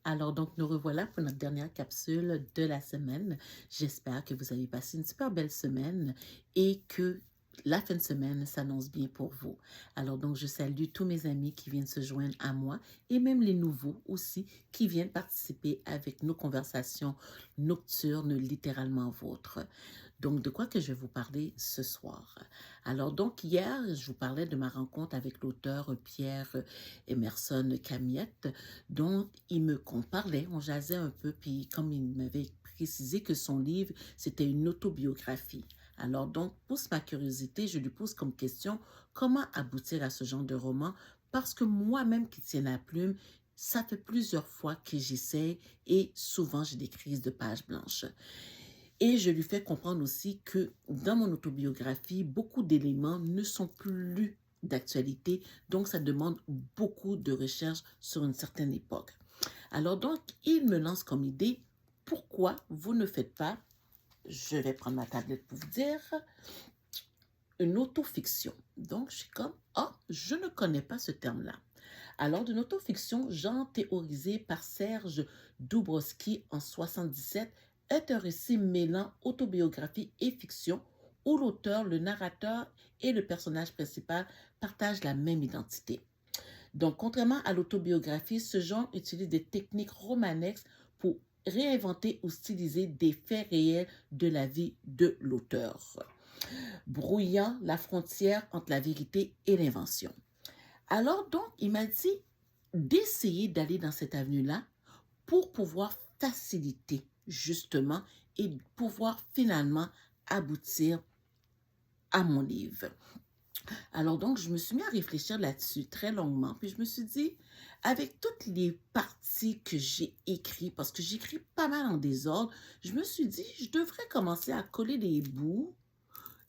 Alors donc, nous revoilà pour notre dernière capsule de la semaine. J'espère que vous avez passé une super belle semaine et que la fin de semaine s'annonce bien pour vous. Alors donc, je salue tous mes amis qui viennent se joindre à moi et même les nouveaux aussi qui viennent participer avec nos conversations nocturnes littéralement vôtres. Donc, de quoi que je vais vous parler ce soir? Alors, donc, hier, je vous parlais de ma rencontre avec l'auteur Pierre Emerson Camiette, dont il me qu'on parlait, on jasait un peu, puis comme il m'avait précisé que son livre, c'était une autobiographie. Alors, donc, pousse ma curiosité, je lui pose comme question, comment aboutir à ce genre de roman? Parce que moi-même qui tiens la plume, ça fait plusieurs fois que j'essaie et souvent j'ai des crises de pages blanches. Et je lui fais comprendre aussi que dans mon autobiographie, beaucoup d'éléments ne sont plus d'actualité, donc ça demande beaucoup de recherche sur une certaine époque. Alors donc, il me lance comme idée, pourquoi vous ne faites pas, je vais prendre ma tablette pour vous dire, une autofiction. Donc, je suis comme, ah, je ne connais pas ce terme-là. Alors, d'une autofiction, genre théorisé par Serge Dubrovsky en 77, est un récit mêlant autobiographie et fiction où l'auteur, le narrateur et le personnage principal partagent la même identité. Donc, contrairement à l'autobiographie, ce genre utilise des techniques romanesques pour réinventer ou styliser des faits réels de la vie de l'auteur, brouillant la frontière entre la vérité et l'invention. Alors donc, il m'a dit d'essayer d'aller dans cette avenue-là pour pouvoir faciliter justement et pouvoir finalement aboutir à mon livre. Alors donc, je me suis mis à réfléchir là-dessus très longuement, puis je me suis dit, avec toutes les parties que j'ai écrites, parce que j'écris pas mal en désordre, je me suis dit, je devrais commencer à coller les bouts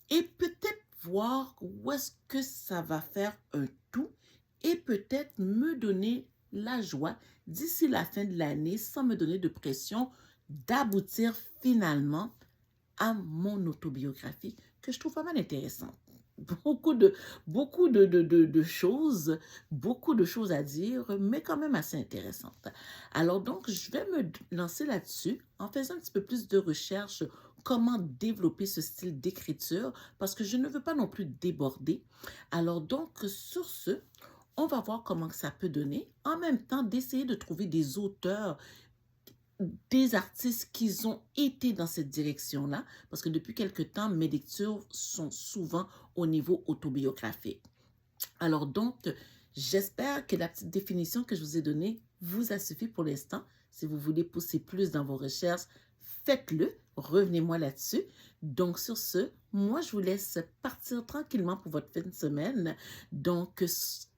et peut-être voir où est-ce que ça va faire un tout et peut-être me donner la joie d'ici la fin de l'année, sans me donner de pression, d'aboutir finalement à mon autobiographie que je trouve pas mal intéressante. Beaucoup de choses, beaucoup de choses à dire, mais quand même assez intéressantes. Alors donc, je vais me lancer là-dessus en faisant un petit peu plus de recherche comment développer ce style d'écriture parce que je ne veux pas non plus déborder. Alors donc, sur ce, on va voir comment ça peut donner. En même temps, d'essayer de trouver des auteurs, des artistes qui ont été dans cette direction-là, parce que depuis quelque temps, mes lectures sont souvent au niveau autobiographique. Alors donc, j'espère que la petite définition que je vous ai donnée vous a suffi pour l'instant. Si vous voulez pousser plus dans vos recherches, faites-le. Revenez-moi là-dessus. Donc, sur ce, moi, je vous laisse partir tranquillement pour votre fin de semaine. Donc,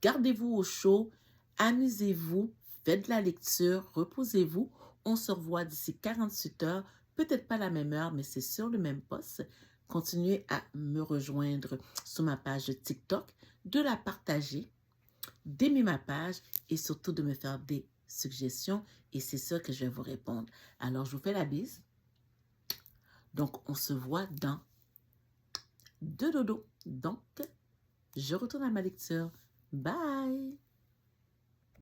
gardez-vous au chaud, amusez-vous, faites de la lecture, reposez-vous. On se revoit d'ici 48 heures, peut-être pas la même heure, mais c'est sur le même poste. Continuez à me rejoindre sur ma page TikTok, de la partager, d'aimer ma page et surtout de me faire des suggestions et c'est ça que je vais vous répondre. Alors, je vous fais la bise. Donc, on se voit dans deux dodo. Donc, je retourne à ma lecture. Bye!